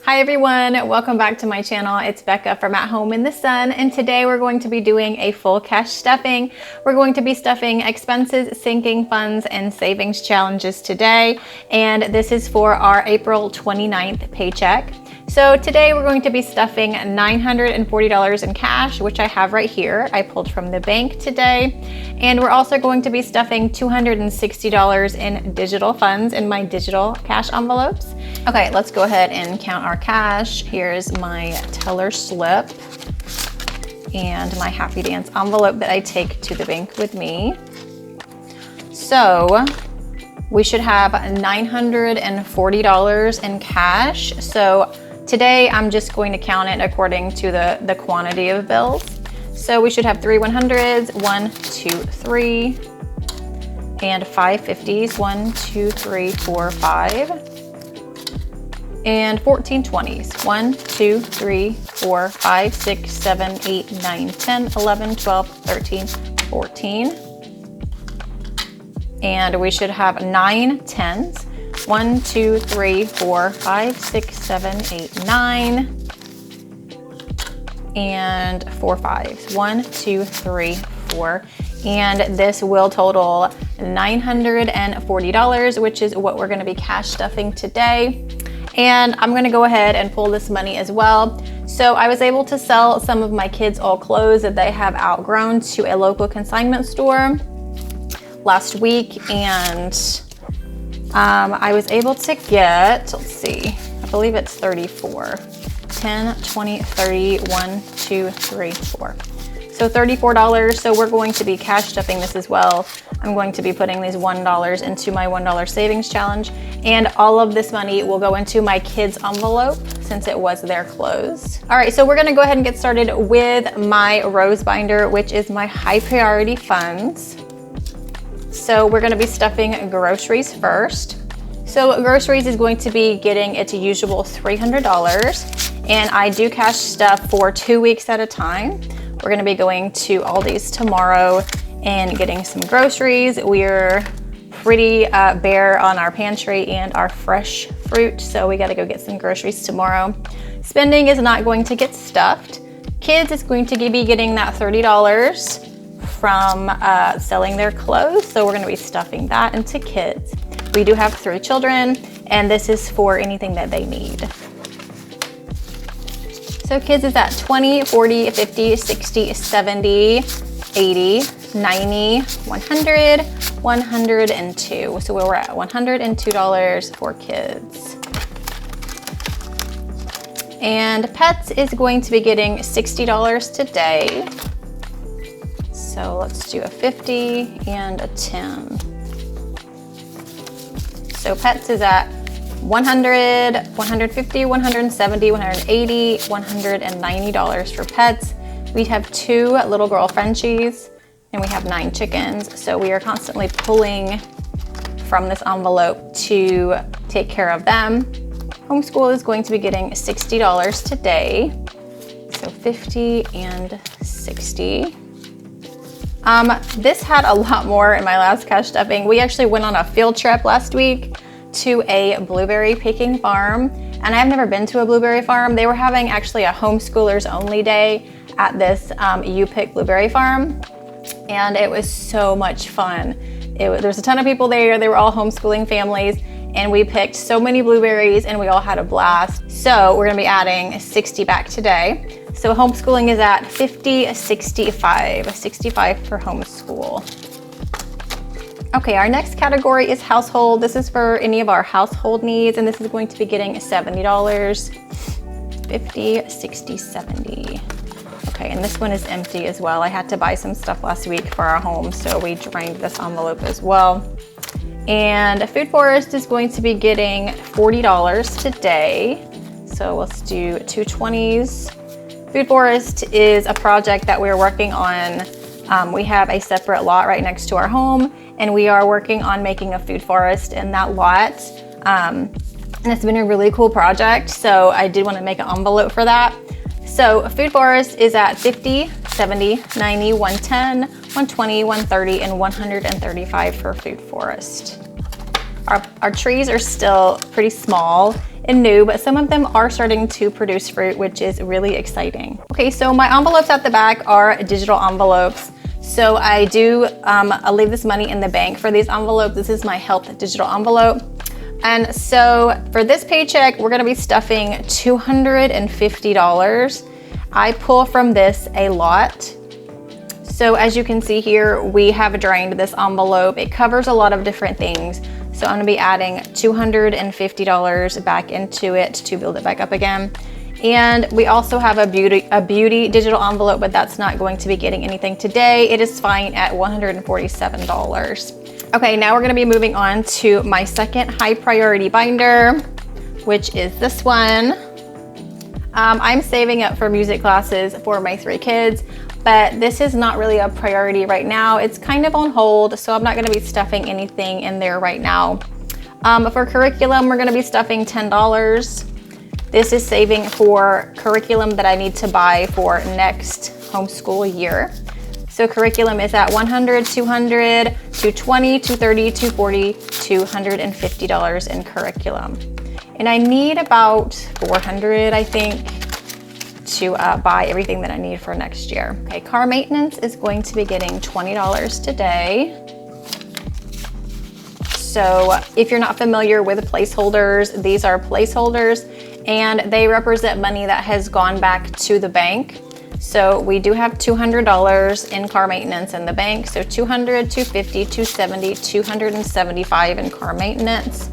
Hi everyone, welcome back to my channel. It's Becca from At Home in the Sun, and today we're going to be doing a full cash stuffing. We're going to be stuffing expenses, sinking funds, and savings challenges today, and this is for our April 29th paycheck. So today we're going to be stuffing $940 in cash, which I have right here. I pulled from the bank today. And we're also going to be stuffing $260 in digital funds in my digital cash envelopes. Okay, let's go ahead and count our cash. Here's my teller slip and my Happy Dance envelope that I take to the bank with me. So we should have $940 in cash. So today I'm just going to count it according to the quantity of bills. So we should have 3 100s, 1, 2, 3, and 5 50s, 1, 2, 3, 4, 5, and 14 20s, 1, 2, 3, 4, 5, 6, 7, 8, 9, 10, 11, 12, 13, 14. And we should have 9 10s, 1, 2, 3, 4, 5, 6, 7, 8, 9, and 4 5s, 1, 2, 3, 4. And this will total $940, which is what we're gonna be cash stuffing today. And I'm gonna go ahead and pull this money as well. So I was able to sell some of my kids' old clothes that they have outgrown to a local consignment store last week, and I was able to get, let's see, I believe it's 34. 10, 20, 30, 1, 2, 3, 4. So $34. So we're going to be cash stuffing this as well. I'm going to be putting these $1 into my $1 savings challenge, and all of this money will go into my kids' envelope since it was their clothes. All right, so we're gonna go ahead and get started with my rose binder, which is my high priority funds. So we're gonna be stuffing groceries first. So groceries is going to be getting its usual $300. And I do cash stuff for 2 weeks at a time. We're gonna be going to Aldi's tomorrow and getting some groceries. We're pretty bare on our pantry and our fresh fruit, so we gotta go get some groceries tomorrow. Spending is not going to get stuffed. Kids is going to be getting that $30 from selling their clothes, so we're gonna be stuffing that into kids. We do have 3 children, and this is for anything that they need. So kids is at 20, 40, 50, 60, 70, 80, 90, 100, 102. So we're at $102 for kids. And pets is going to be getting $60 today. So let's do a 50 and a 10. So pets is at 100, 150, 170, 180, $190 for pets. We have 2 little girl Frenchies, and we have 9 chickens. So we are constantly pulling from this envelope to take care of them. Homeschool is going to be getting $60 today. So 50 and 60. This had a lot more in my last cash stuffing. We actually went on a field trip last week to a blueberry picking farm, and I've never been to a blueberry farm. They were having actually a homeschoolers only day at this You Pick blueberry farm, and it was so much fun. There's a ton of people there. They were all homeschooling families, and we picked so many blueberries, and we all had a blast. So we're gonna be adding 60 back today. So homeschooling is at 50, 65, 65 for homeschool. Okay, our next category is household. This is for any of our household needs, and this is going to be getting $70, 50, 60, 70. Okay, and this one is empty as well. I had to buy some stuff last week for our home, so we drained this envelope as well. And Food Forest is going to be getting $40 today. So let's do 2 20s. Food Forest is a project that we're working on. We have a separate lot right next to our home, and we are working on making a food forest in that lot. And it's been a really cool project, so I did want to make an envelope for that. So Food Forest is at 50, 70, 90, 110, 120, 130, and 135 for Food Forest. Our trees are still pretty small and new, but some of them are starting to produce fruit, which is really exciting. Okay, so my envelopes at the back are digital envelopes. So I do I leave this money in the bank for these envelopes. This is my health digital envelope. And so for this paycheck, we're gonna be stuffing $250. I pull from this a lot. So as you can see here, we have drained this envelope. It covers a lot of different things. So I'm gonna be adding $250 back into it to build it back up again. And we also have a beauty digital envelope, but that's not going to be getting anything today. It is fine at $147. Okay, now we're gonna be moving on to my second high priority binder, which is this one. I'm saving up for music classes for my 3 kids, but this is not really a priority right now. It's kind of on hold, so I'm not gonna be stuffing anything in there right now. For curriculum, we're gonna be stuffing $10. This is saving for curriculum that I need to buy for next homeschool year. So curriculum is at $100, $200, $220, $230, $240, $250 in curriculum. And I need about $400, I think, to buy everything that I need for next year. Okay, car maintenance is going to be getting $20 today. So if you're not familiar with placeholders, these are placeholders and they represent money that has gone back to the bank. So we do have $200 in car maintenance in the bank. So $200, $250, $270, $275 in car maintenance.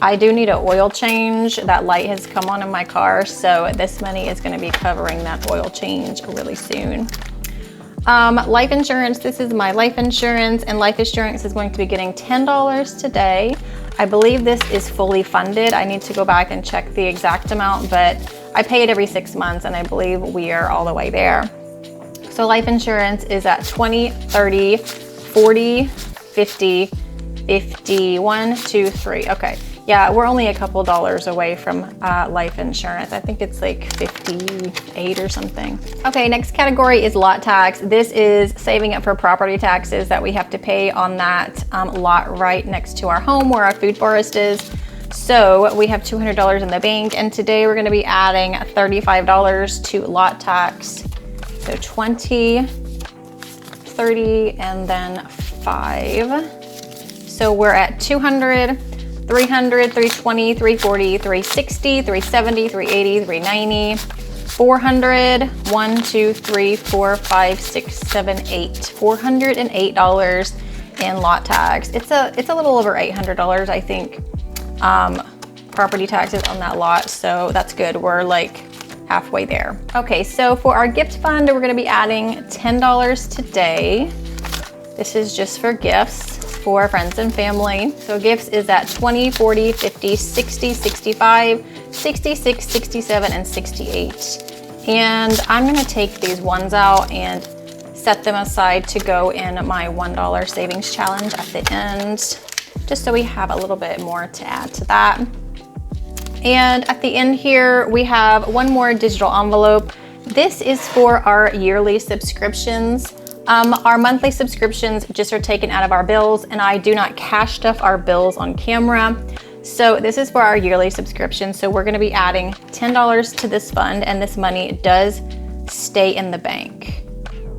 I do need an oil change. That light has come on in my car, so this money is gonna be covering that oil change really soon. Life insurance, this is my life insurance, and life insurance is going to be getting $10 today. I believe this is fully funded. I need to go back and check the exact amount, but I pay it every 6 months and I believe we are all the way there. So life insurance is at 20, 30, 40, 50, 51, 2, 3. Okay. Yeah, we're only a couple dollars away from life insurance. I think it's like 58 or something. Okay, next category is lot tax. This is saving up for property taxes that we have to pay on that lot right next to our home where our food forest is. So we have $200 in the bank, and today we're gonna be adding $35 to lot tax. So 20, 30, and then 5. So we're at 200, 300, 320, 340, 360, 370, 380, 390, 400, 1, 2, 3, 4, 5, 6, 7, 8. $408 in lot tax. It's a little over $800, I think, property taxes on that lot. So that's good. We're like halfway there. Okay, so for our gift fund, we're gonna be adding $10 today. This is just for gifts for friends and family. So gifts is at 20, 40, 50, 60, 65, 66, 67, and 68. And I'm gonna take these ones out and set them aside to go in my $1 savings challenge at the end, just so we have a little bit more to add to that. And at the end here, we have one more digital envelope. This is for our yearly subscriptions. Our monthly subscriptions just are taken out of our bills, and I do not cash stuff our bills on camera. So this is for our yearly subscription. So we're gonna be adding $10 to this fund, and this money does stay in the bank.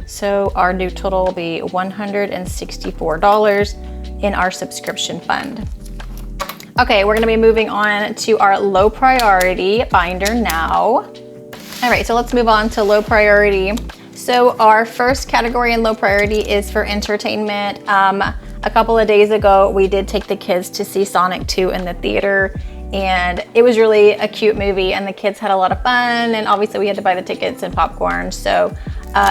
So our new total will be $164 in our subscription fund. Okay, we're gonna be moving on to our low priority binder now. All right, so let's move on to low priority. So our first category in low priority is for entertainment. A couple of days ago, we did take the kids to see Sonic 2 in the theater, and it was really a cute movie, and the kids had a lot of fun, and obviously we had to buy the tickets and popcorn. So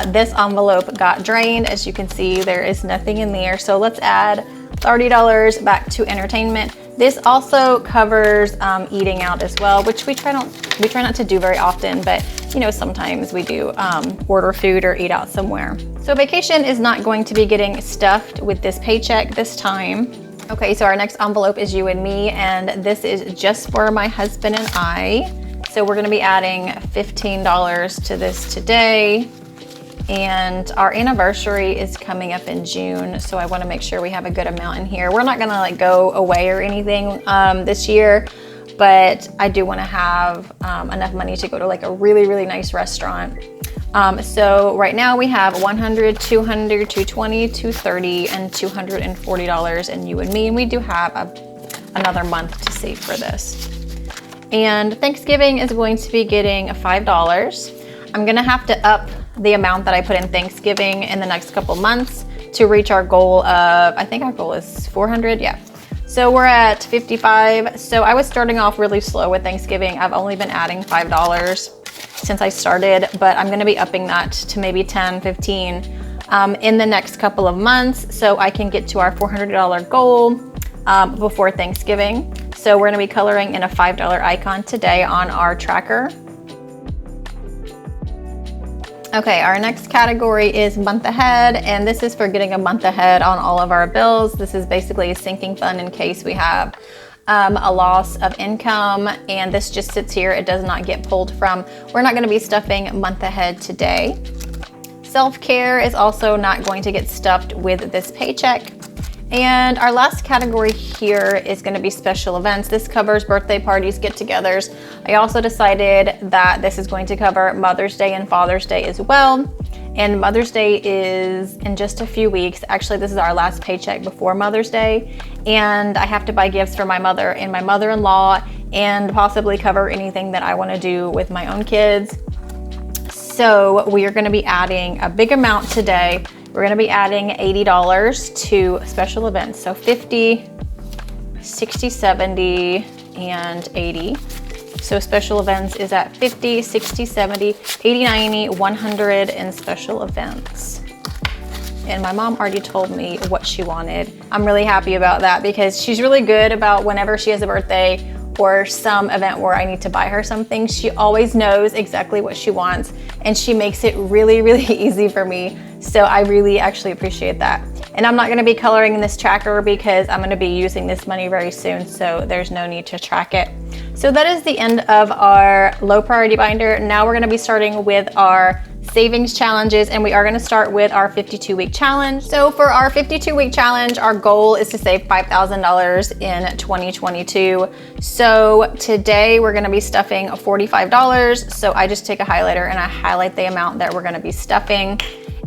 this envelope got drained. As you can see, there is nothing in there. So let's add $30 back to entertainment. This also covers eating out as well, which we try not to do very often, but you know, sometimes we do order food or eat out somewhere. So vacation is not going to be getting stuffed with this paycheck this time. Okay, so our next envelope is you and me, and this is just for my husband and I. So we're gonna be adding $15 to this today. And our anniversary is coming up in June, so I want to make sure we have a good amount in here. We're not gonna like go away or anything this year, but I do want to have enough money to go to like a really nice restaurant. So right now we have $100, $200, $220, $230, and $240 in you and me, and we do have another month to save for this. And Thanksgiving is going to be getting $5. I'm gonna have to up the amount that I put in Thanksgiving in the next couple months to reach our goal of, I think our goal is 400, yeah. So we're at 55. So I was starting off really slow with Thanksgiving. I've only been adding $5 since I started, but I'm gonna be upping that to maybe 10, 15 in the next couple of months so I can get to our $400 goal before Thanksgiving. So we're gonna be coloring in a $5 icon today on our tracker. Okay, our next category is month ahead, and this is for getting a month ahead on all of our bills. This is basically a sinking fund in case we have a loss of income, and this just sits here. It does not get pulled from. We're not gonna be stuffing month ahead today. Self-care is also not going to get stuffed with this paycheck. And our last category here is going to be special events. This covers birthday parties, get-togethers. I also decided that this is going to cover Mother's Day and Father's Day as well. And Mother's Day is in just a few weeks. Actually, this is our last paycheck before Mother's Day. And I have to buy gifts for my mother and my mother-in-law and possibly cover anything that I want to do with my own kids. So we are going to be adding a big amount today. We're gonna be adding $80 to special events. So 50, 60, 70, and 80. So special events is at 50, 60, 70, 80, 90, 100 in special events. And my mom already told me what she wanted. I'm really happy about that because she's really good about whenever she has a birthday or some event where I need to buy her something, she always knows exactly what she wants, and she makes it really easy for me. So I really actually appreciate that. And I'm not gonna be coloring in this tracker because I'm gonna be using this money very soon, so there's no need to track it. So that is the end of our low priority binder. Now we're gonna be starting with our savings challenges, and we are gonna start with our 52-week challenge. So for our 52-week challenge, our goal is to save $5,000 in 2022. So today we're gonna be stuffing $45. So I just take a highlighter and I highlight the amount that we're gonna be stuffing.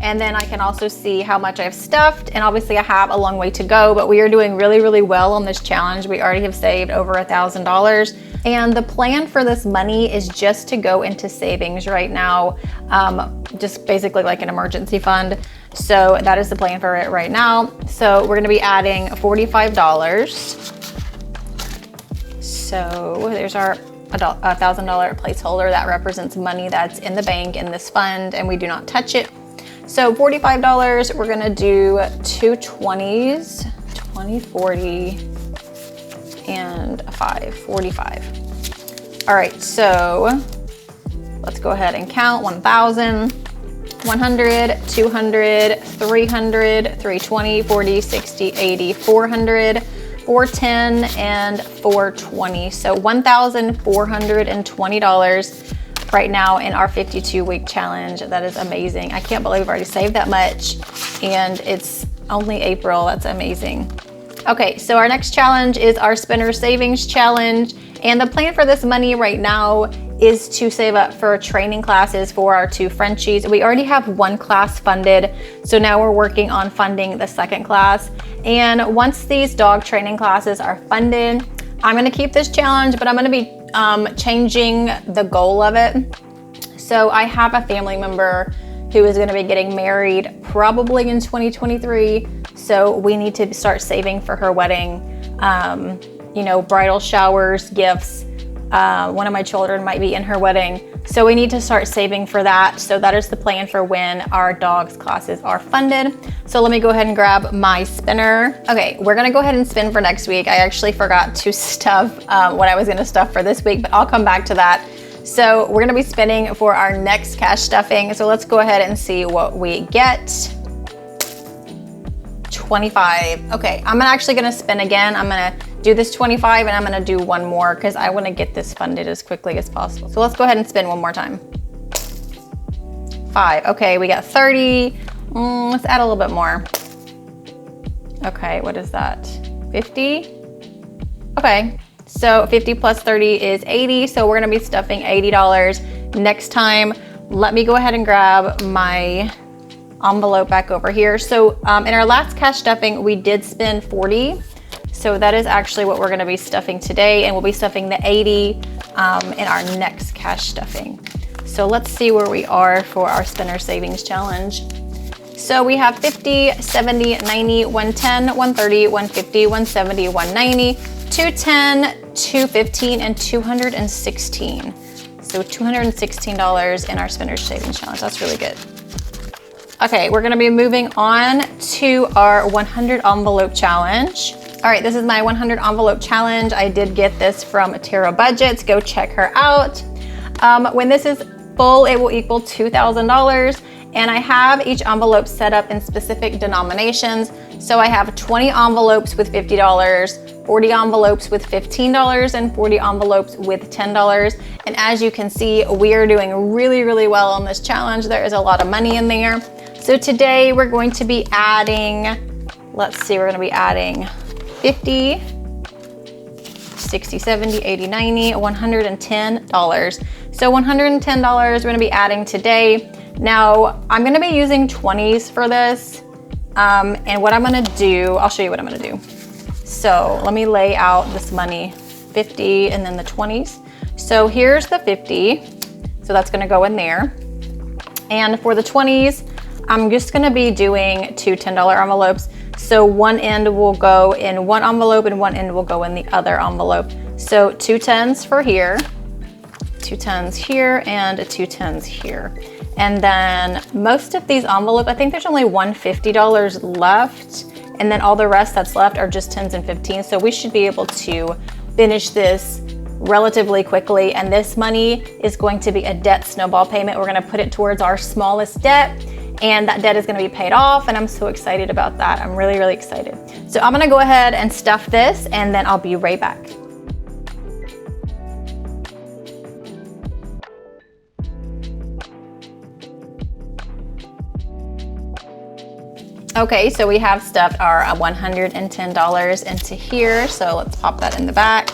And then I can also see how much I've stuffed, and obviously I have a long way to go, but we are doing really well on this challenge. We already have saved over $1,000. And the plan for this money is just to go into savings right now, just basically like an emergency fund. So that is the plan for it right now. So we're gonna be adding $45. So there's our $1,000 placeholder that represents money that's in the bank in this fund, and we do not touch it. So $45, we're gonna do 2 20s, 20, 40, and a 5, 45. All right, so let's go ahead and count 1,000, 100, 200, 300, 320, 40, 60, 80, 400, 410, and 420. So $1,420 right now in our 52-week challenge. That is amazing. I can't believe I've already saved that much, and it's only April. That's amazing. Okay, so our next challenge is our spinner savings challenge, and the plan for this money right now is to save up for training classes for our 2 Frenchies. We already have 1 class funded, so now we're working on funding the 2nd class. And once these dog training classes are funded, I'm gonna keep this challenge, but I'm gonna be changing the goal of it. So I have a family member who is gonna be getting married probably in 2023. So we need to start saving for her wedding, you know, bridal showers, gifts. One of my children might be in her wedding. So we need to start saving for that. So that is the plan for when our dogs classes are funded. So let me go ahead and grab my spinner. Okay, we're gonna go ahead and spin for next week. I actually forgot to stuff what I was gonna stuff for this week, but I'll come back to that. So we're gonna be spinning for our next cash stuffing. So let's go ahead and see what we get. 25. Okay, I'm actually gonna spin again. I'm gonna do this 25 and I'm gonna do one more because I wanna get this funded as quickly as possible. So let's go ahead and spin one more time. 5. Okay, we got 30. Let's add a little bit more. Okay, what is that? 50? Okay, so 50 plus 30 is 80. So we're gonna be stuffing $80 next time. Let me go ahead and grab my envelope back over here. So in our last cash stuffing, we did spend 40. So that is actually what we're gonna be stuffing today, and we'll be stuffing the 80 in our next cash stuffing. So let's see where we are for our spinner savings challenge. So we have 50, 70, 90, 110, 130, 150, 170, 190, 210, 215, and 216. So $216 in our spinner savings challenge. That's really good. Okay, we're gonna be moving on to our 100 envelope challenge. All right, this is my 100 envelope challenge. I did get this from Tara Budgets. Go check her out. When this is full, it will equal $2,000. And I have each envelope set up in specific denominations. So I have 20 envelopes with $50, 40 envelopes with $15, and 40 envelopes with $10. And as you can see, we are doing really, really well on this challenge. There is a lot of money in there. So today we're going to be adding, let's see, we're gonna be adding 50, 60, 70, 80, 90, $110. So $110 we're gonna be adding today. Now, I'm gonna be using 20s for this. And what I'm gonna do, I'll show you what I'm gonna do. So let me lay out this money, 50 and then the 20s. So here's the 50. So that's gonna go in there. And for the 20s, I'm just gonna be doing two $10 envelopes. So one end will go in one envelope and one end will go in the other envelope. So two 10s for here, two 10s here, and two 10s here. And then most of these envelopes, I think there's only $150 left. And then all the rest that's left are just 10s and 15s. So we should be able to finish this relatively quickly. And this money is going to be a debt snowball payment. We're gonna put it towards our smallest debt, and that debt is gonna be paid off. And I'm so excited about that. I'm really, really excited. So I'm gonna go ahead and stuff this, and then I'll be right back. Okay, so we have stuffed our $110 into here. So let's pop that in the back.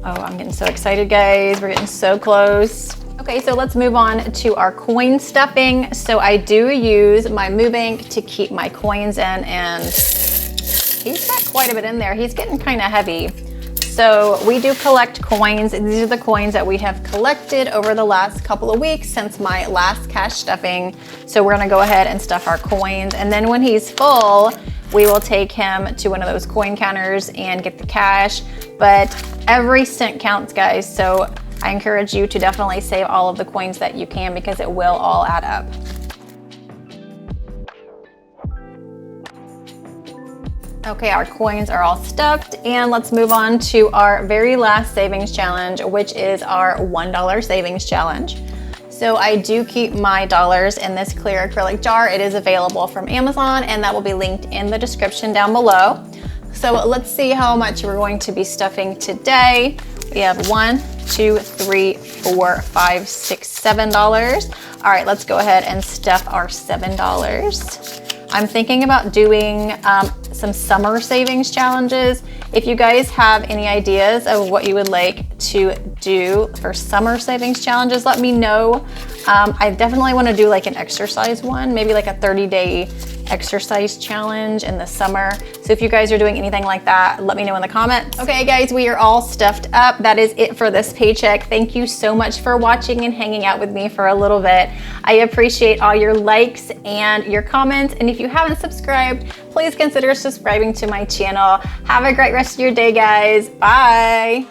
Oh, I'm getting so excited, guys. We're getting so close. Okay, so let's move on to our coin stuffing. So I do use my Moo Bank to keep my coins in, and he's got quite a bit in there. He's getting kind of heavy. So we do collect coins. These are the coins that we have collected over the last couple of weeks since my last cash stuffing. So we're gonna go ahead and stuff our coins. And then when he's full, we will take him to one of those coin counters and get the cash. But every cent counts, guys. So I encourage you to definitely save all of the coins that you can, because it will all add up. Okay, our coins are all stuffed, and let's move on to our very last savings challenge, which is our $1 savings challenge. So I do keep my dollars in this clear acrylic jar. It is available from Amazon, and that will be linked in the description down below. So let's see how much we're going to be stuffing today. We have $1, $2, $3, $4, $5, $6, $7. All right, let's go ahead and stuff our $7. I'm thinking about doing some summer savings challenges. If you guys have any ideas of what you would like to do for summer savings challenges, let me know. I definitely want to do like an exercise one, maybe like a 30-day exercise challenge in the summer. So if you guys are doing anything like that, let me know in the comments. Okay guys, we are all stuffed up. That is it for this paycheck. Thank you so much for watching and hanging out with me for a little bit. I appreciate all your likes and your comments. And if you haven't subscribed, please consider subscribing to my channel. Have a great rest of your day, guys. Bye.